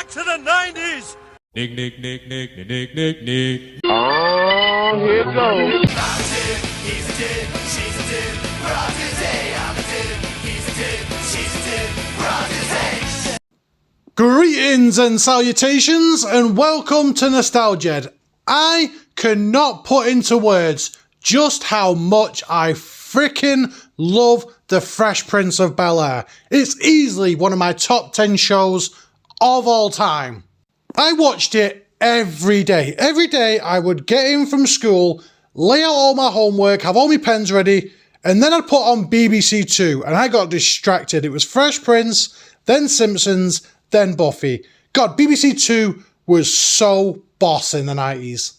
back to the 90s! Nick, Nick, Nick, Nick, Nick, Nick, Nick, Nick. Oh, here it goes. I'm a dude, he's a dude, she's a dude, we're all today. I'm a dude, he's a dude, she's a dude, we're all today. Greetings and salutations and welcome to Nostalgia. I cannot put into words just how much I freaking love the Fresh Prince of Bel-Air. It's easily one of my top 10 shows of all time. I watched it every day. Every day I would get in from school, lay out all my homework, have all my pens ready, and then I'd put on BBC Two and I got distracted. It was Fresh Prince, then Simpsons, then Buffy. God, BBC Two was so boss in the 90s.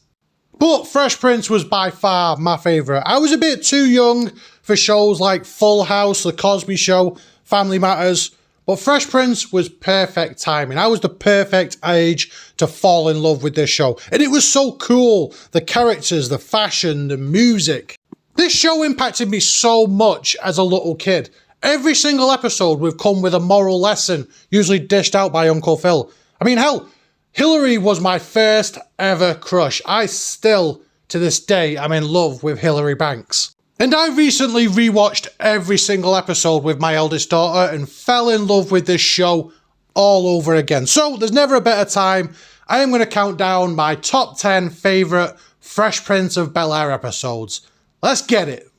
But Fresh Prince was by far my favourite. I was a bit too young for shows like Full House, The Cosby Show, Family Matters, but Fresh Prince was perfect timing. I was the perfect age to fall in love with this show. And it was so cool. The characters, the fashion, the music. This show impacted me so much as a little kid. Every single episode would come with a moral lesson, usually dished out by Uncle Phil. I mean, hell, Hillary was my first ever crush. I still, to this day, am in love with Hillary Banks. And I recently rewatched every single episode with my eldest daughter and fell in love with this show all over again. So there's never a better time. I am going to count down my top 10 favourite Fresh Prince of Bel-Air episodes. Let's get it.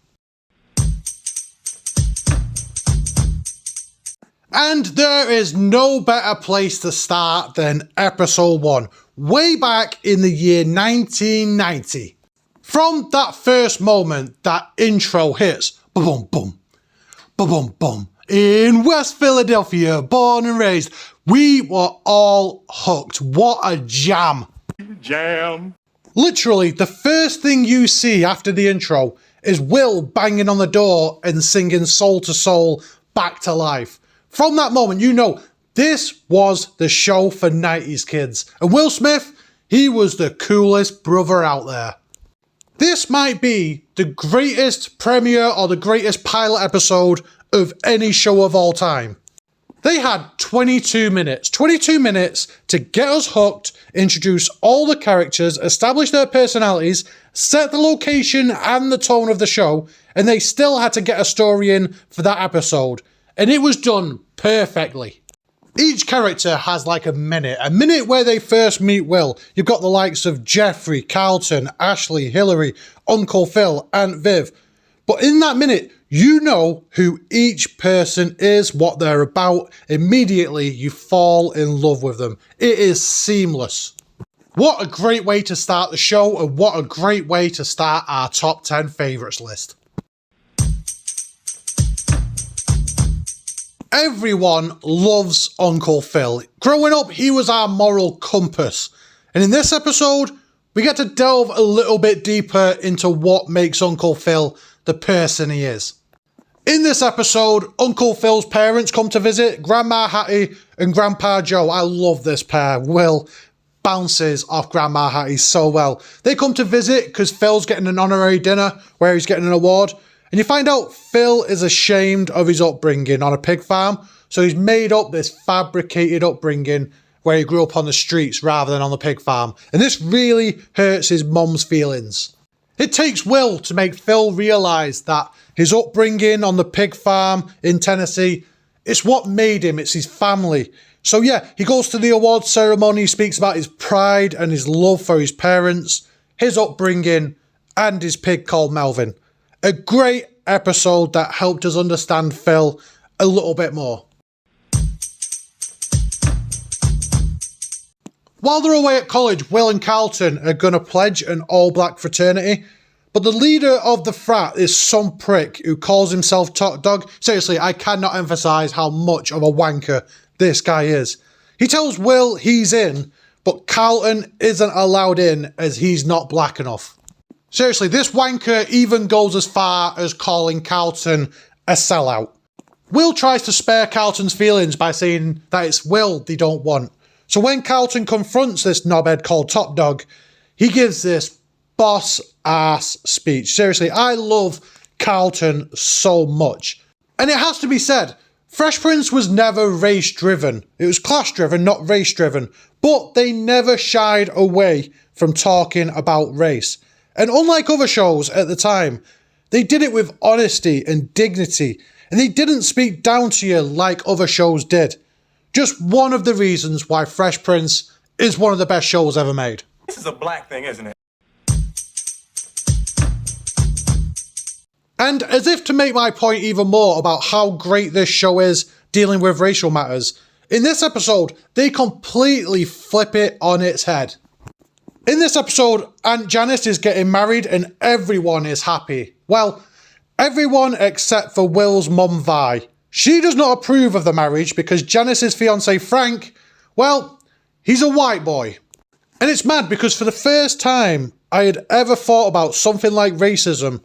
And there is no better place to start than episode 1, way back in the year 1990. From that first moment, that intro hits, boom, boom, boom, boom, boom. In West Philadelphia, born and raised, we were all hooked. What a jam. Jam. Literally, the first thing you see after the intro is Will banging on the door and singing Soul to Soul, Back to Life. From that moment, you know, this was the show for 90s kids. And Will Smith, he was the coolest brother out there. This might be the greatest premiere or the greatest pilot episode of any show of all time. They had 22 minutes to get us hooked, introduce all the characters, establish their personalities, set the location and the tone of the show, and they still had to get a story in for that episode. And it was done perfectly. Each character has like a minute where they first meet Will. You've got the likes of Jeffrey, Carlton, Ashley, Hillary, Uncle Phil, Aunt Viv. But in that minute, you know who each person is, what they're about. Immediately, you fall in love with them. It is seamless. What a great way to start the show, and what a great way to start our top 10 favourites list. Everyone loves Uncle Phil. Growing up, he was our moral compass. And in this episode, we get to delve a little bit deeper into what makes Uncle Phil the person he is. In this episode, Uncle Phil's parents come to visit, Grandma Hattie and Grandpa Joe. I love this pair. Will bounces off Grandma Hattie so well. They come to visit because Phil's getting an honorary dinner where he's getting an award. And you find out Phil is ashamed of his upbringing on a pig farm, so he's made up this fabricated upbringing where he grew up on the streets rather than on the pig farm. And this really hurts his mum's feelings. It takes Will to make Phil realise that his upbringing on the pig farm in Tennessee, it's what made him, it's his family. So yeah, he goes to the awards ceremony, speaks about his pride and his love for his parents, his upbringing, and his pig called Melvin. A great episode that helped us understand Phil a little bit more. While they're away at college, Will and Carlton are going to pledge an all-black fraternity, but the leader of the frat is some prick who calls himself Top Dog. Seriously, I cannot emphasise how much of a wanker this guy is. He tells Will he's in, but Carlton isn't allowed in as he's not black enough. Seriously, this wanker even goes as far as calling Carlton a sellout. Will tries to spare Carlton's feelings by saying that it's Will they don't want. So when Carlton confronts this knobhead called Top Dog, he gives this boss-ass speech. Seriously, I love Carlton so much. And it has to be said, Fresh Prince was never race driven. It was class driven, not race driven. But they never shied away from talking about race. And unlike other shows at the time, they did it with honesty and dignity. And they didn't speak down to you like other shows did. Just one of the reasons why Fresh Prince is one of the best shows ever made. This is a black thing, isn't it? And as if to make my point even more about how great this show is dealing with racial matters, in this episode, they completely flip it on its head. In this episode, Aunt Janice is getting married and everyone is happy. Well, everyone except for Will's mum Vi. She does not approve of the marriage because Janice's fiancé Frank, well, he's a white boy. And it's mad because for the first time I had ever thought about something like racism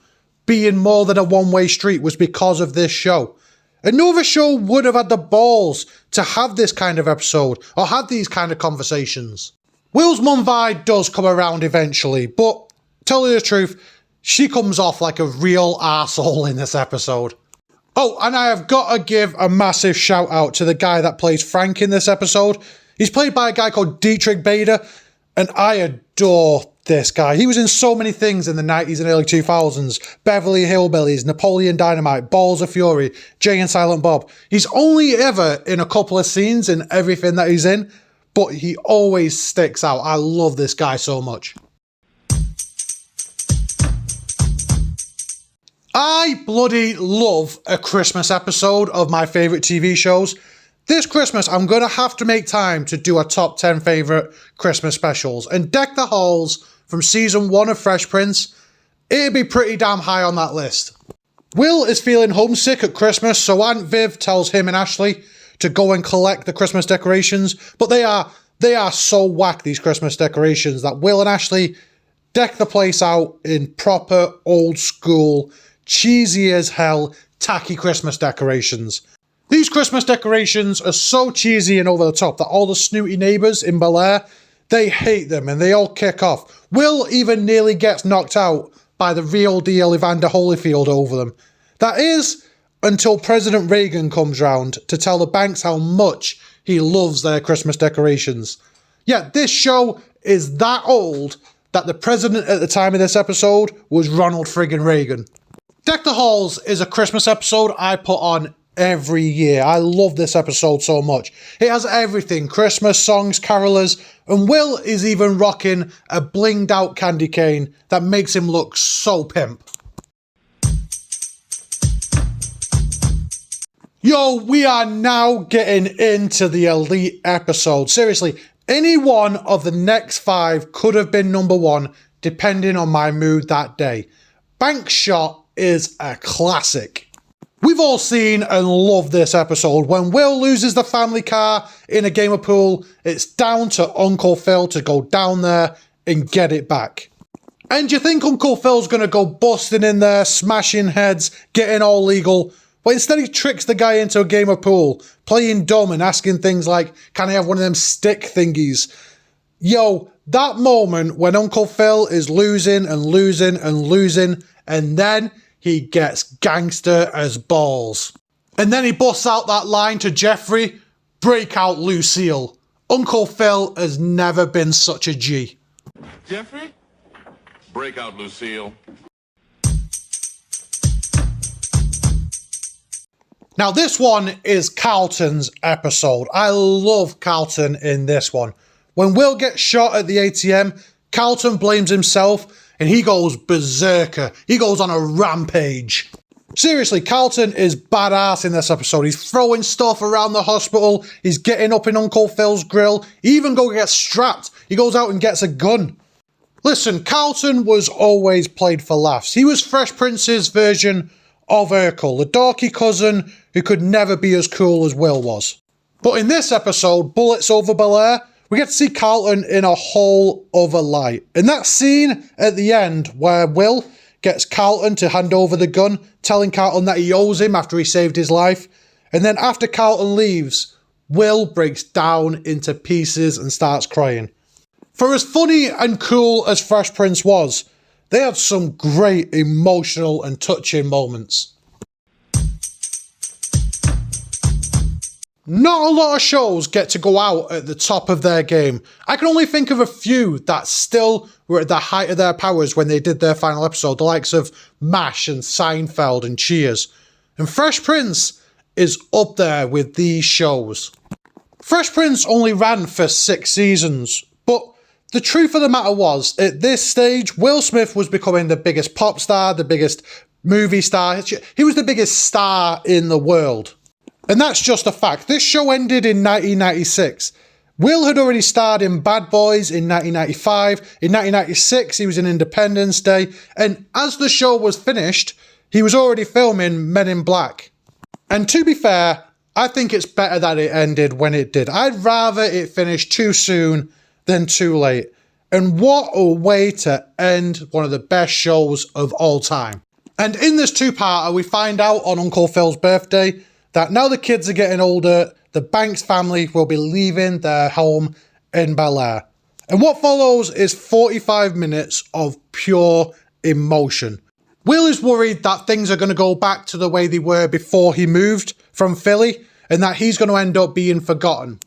being more than a one-way street was because of this show. And no other show would have had the balls to have this kind of episode or have these kind of conversations. Will's mum Vi does come around eventually, but tell you the truth, she comes off like a real arsehole in this episode. Oh, and I have got to give a massive shout out to the guy that plays Frank in this episode. He's played by a guy called Dietrich Bader, and I adore this guy. He was in so many things in the 90s and early 2000s. Beverly Hillbillies, Napoleon Dynamite, Balls of Fury, Jay and Silent Bob. He's only ever in a couple of scenes in everything that he's in, but he always sticks out. I love this guy so much. I bloody love a Christmas episode of my favourite TV shows. This Christmas, I'm going to have to make time to do a top 10 favourite Christmas specials. And Deck the Halls from season 1 of Fresh Prince, it'd be pretty damn high on that list. Will is feeling homesick at Christmas, so Aunt Viv tells him and Ashley to go and collect the Christmas decorations. But they are so whack, these Christmas decorations, that Will and Ashley deck the place out in proper old school, cheesy as hell, tacky Christmas decorations. These Christmas decorations are so cheesy and over the top that all the snooty neighbours in Bel-Air, they hate them and they all kick off. Will even nearly gets knocked out by the real deal Evander Holyfield over them. That is, until President Reagan comes round to tell the banks how much he loves their Christmas decorations. Yeah, this show is that old that the president at the time of this episode was Ronald friggin' Reagan. Deck the Halls is a Christmas episode I put on every year. I love this episode so much. It has everything, Christmas songs, carolers, and Will is even rocking a blinged out candy cane that makes him look so pimp. Yo, we are now getting into the elite episode. Seriously, any one of the next 5 could have been number 1 depending on my mood that day. Bank Shot is a classic. We've all seen and loved this episode. When Will loses the family car in a game of pool, it's down to Uncle Phil to go down there and get it back. And you think Uncle Phil's going to go busting in there, smashing heads, getting all legal, but instead he tricks the guy into a game of pool, playing dumb and asking things like, can I have one of them stick thingies? Yo, that moment when Uncle Phil is losing and losing and losing, and then he gets gangster as balls. And then he busts out that line to Jeffrey, break out Lucille. Uncle Phil has never been such a G. Jeffrey? Break out, Lucille. Now this one is Carlton's episode. I love Carlton in this one. When Will gets shot at the ATM, Carlton blames himself and he goes berserker. He goes on a rampage. Seriously, Carlton is badass in this episode. He's throwing stuff around the hospital. He's getting up in Uncle Phil's grill. He even gets strapped. He goes out and gets a gun. Listen, Carlton was always played for laughs. He was Fresh Prince's version of Urkel, the dorky cousin who could never be as cool as Will was. But in this episode, Bullets Over Bel-Air, we get to see Carlton in a whole other light. In that scene at the end where Will gets Carlton to hand over the gun, telling Carlton that he owes him after he saved his life, and then after Carlton leaves, Will breaks down into pieces and starts crying. For as funny and cool as Fresh Prince was, they had some great emotional and touching moments. not a lot of shows get to go out at the top of their game. I can only think of a few that still were at the height of their powers when they did their final episode, the likes of MASH and Seinfeld and Cheers. And Fresh Prince is up there with these shows. Fresh Prince only ran for 6 seasons, but the truth of the matter was, at this stage, Will Smith was becoming the biggest pop star, the biggest movie star. He was the biggest star in the world. And that's just a fact. This show ended in 1996. Will had already starred in Bad Boys in 1995. In 1996, he was in Independence Day. And as the show was finished, he was already filming Men in Black. And to be fair, I think it's better that it ended when it did. I'd rather it finish too soon than too late. And what a way to end one of the best shows of all time. And in this 2-parter, we find out on Uncle Phil's birthday that now the kids are getting older, the Banks family will be leaving their home in Bel-Air. And what follows is 45 minutes of pure emotion. Will is worried that things are going to go back to the way they were before he moved from Philly, and that he's going to end up being forgotten.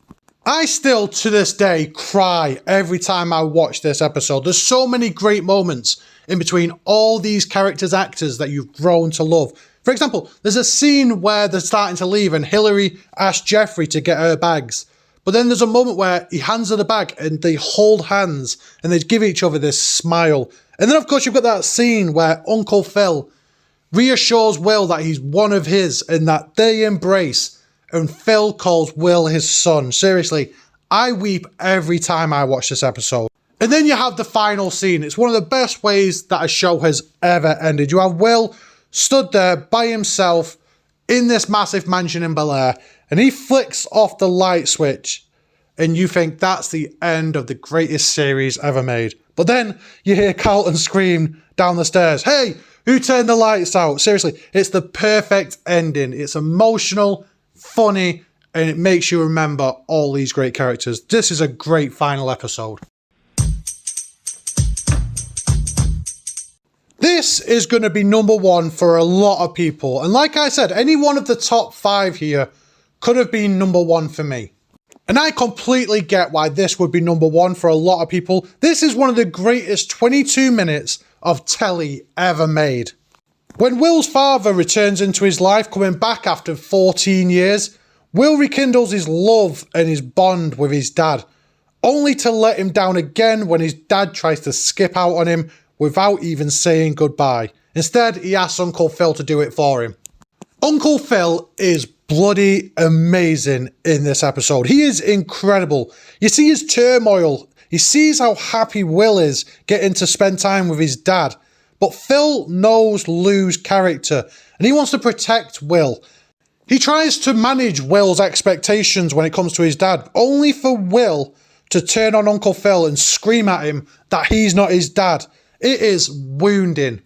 I still, to this day, cry every time I watch this episode. There's so many great moments in between all these characters' actors that you've grown to love. For example, there's a scene where they're starting to leave and Hillary asks Jeffrey to get her bags. But then there's a moment where he hands her the bag and they hold hands and they give each other this smile. And then, of course, you've got that scene where Uncle Phil reassures Will that he's one of his and that they embrace. And Phil calls Will his son. Seriously, I weep every time I watch this episode. And then you have the final scene. It's one of the best ways that a show has ever ended. You have Will stood there by himself in this massive mansion in Bel-Air, and he flicks off the light switch, and you think that's the end of the greatest series ever made. But then you hear Carlton scream down the stairs, "Hey, who turned the lights out?" Seriously, it's the perfect ending. It's emotional, funny, and it makes you remember all these great characters. This is a great final episode. This is going to be number 1 for a lot of people. And like I said, any one of the top 5 here could have been number 1 for me. And I completely get why this would be number 1 for a lot of people. This is one of the greatest 22 minutes of telly ever made. When Will's father returns into his life, coming back after 14 years, Will rekindles his love and his bond with his dad, only to let him down again when his dad tries to skip out on him without even saying goodbye. Instead, he asks Uncle Phil to do it for him. Uncle Phil is bloody amazing in this episode. He is incredible. You see his turmoil. He sees how happy Will is getting to spend time with his dad. But Phil knows Lou's character, and he wants to protect Will. He tries to manage Will's expectations when it comes to his dad, only for Will to turn on Uncle Phil and scream at him that he's not his dad. It is wounding.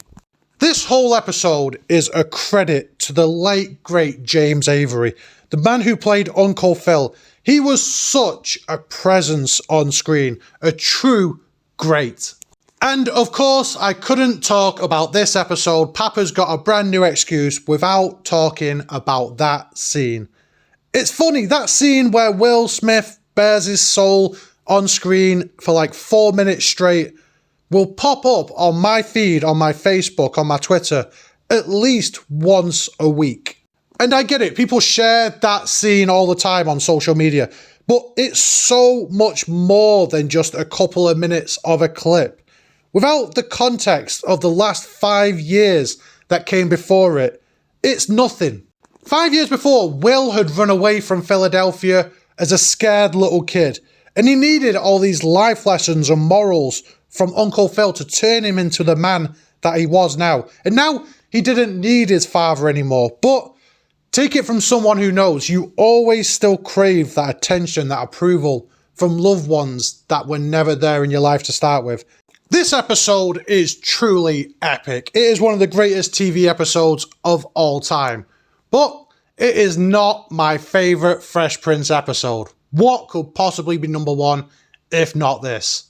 This whole episode is a credit to the late, great James Avery, the man who played Uncle Phil. He was such a presence on screen, a true great. And of course, I couldn't talk about this episode, Papa's Got a Brand New Excuse, without talking about that scene. It's funny, that scene where Will Smith bears his soul on screen for like 4 minutes straight will pop up on my feed, on my Facebook, on my Twitter, at least once a week. And I get it, people share that scene all the time on social media, but it's so much more than just a couple of minutes of a clip. Without the context of the last 5 years that came before it, it's nothing. 5 years before, Will had run away from Philadelphia as a scared little kid, and he needed all these life lessons and morals from Uncle Phil to turn him into the man that he was now. And now he didn't need his father anymore. But take it from someone who knows, you always still crave that attention, that approval from loved ones that were never there in your life to start with. This episode is truly epic. It is one of the greatest TV episodes of all time. But it is not my favourite Fresh Prince episode. What could possibly be number 1 if not this?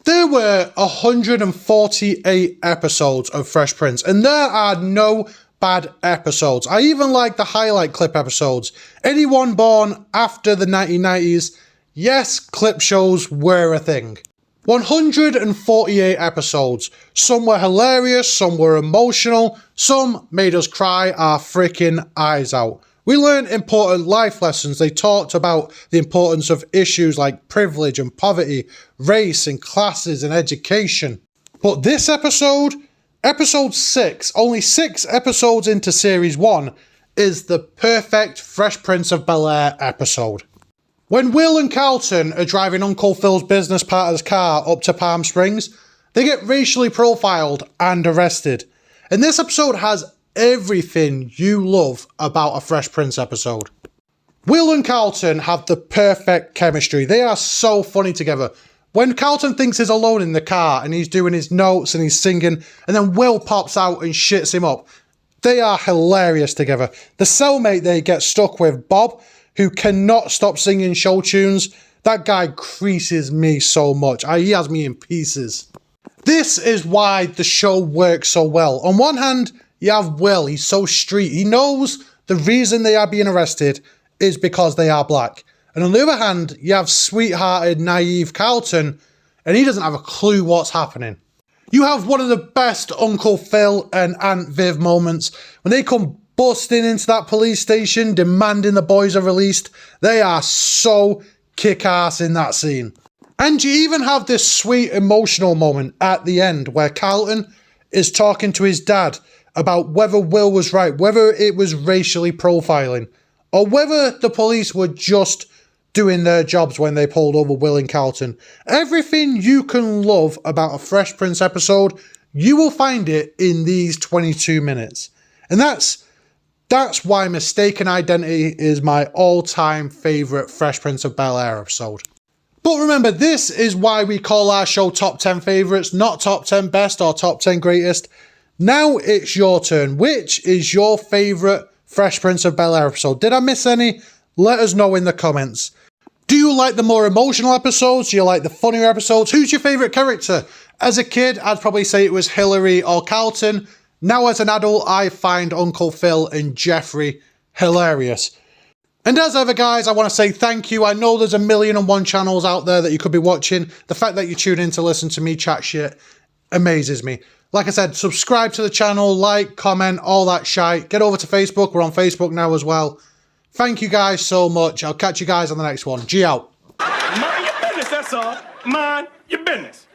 There were 148 episodes of Fresh Prince, and there are no bad episodes. I even like the highlight clip episodes. Anyone born after the 1990s, yes, clip shows were a thing. 148 episodes. Some were hilarious, some were emotional, some made us cry our freaking eyes out. We learned important life lessons. They talked about the importance of issues like privilege and poverty, race and classes and education. But this episode, episode 6, only 6 episodes into series 1, is the perfect Fresh Prince of Bel-Air episode. When Will and Carlton are driving Uncle Phil's business partner's car up to Palm Springs, they get racially profiled and arrested. And this episode has everything you love about a Fresh Prince episode. Will and Carlton have the perfect chemistry. They are so funny together. When Carlton thinks he's alone in the car and he's doing his notes and he's singing, and then Will pops out and shits him up, they are hilarious together. The cellmate they get stuck with, Bob, who cannot stop singing show tunes, that guy creases me so much. He has me in pieces. This is why the show works so well. On one hand, you have Will, he's so street. He knows the reason they are being arrested is because they are black. And on the other hand, you have sweethearted, naive Carlton, and he doesn't have a clue what's happening. You have one of the best Uncle Phil and Aunt Viv moments when they come busting into that police station demanding the boys are released. They are so kick-ass in that scene. And you even have this sweet emotional moment at the end where Carlton is talking to his dad about whether Will was right, whether it was racially profiling, or whether the police were just doing their jobs when they pulled over Will and Carlton. Everything you can love about a Fresh Prince episode, you will find it in these 22 minutes. And that's why Mistaken Identity is my all-time favourite Fresh Prince of Bel-Air episode. But remember, this is why we call our show Top 10 Favourites, not Top 10 Best or Top 10 Greatest. Now it's your turn. Which is your favourite Fresh Prince of Bel-Air episode? Did I miss any? Let us know in the comments. Do you like the more emotional episodes? Do you like the funnier episodes? Who's your favourite character? As a kid, I'd probably say it was Hillary or Carlton. Now as an adult, I find Uncle Phil and Jeffrey hilarious. And as ever, guys, I want to say thank you. I know there's 1,000,001 channels out there that you could be watching. The fact that you tune in to listen to me chat shit amazes me. Like I said, subscribe to the channel, like, comment, all that shite. Get over to Facebook. We're on Facebook now as well. Thank you guys so much. I'll catch you guys on the next one. G out. Mind your business, that's all. Mind your business.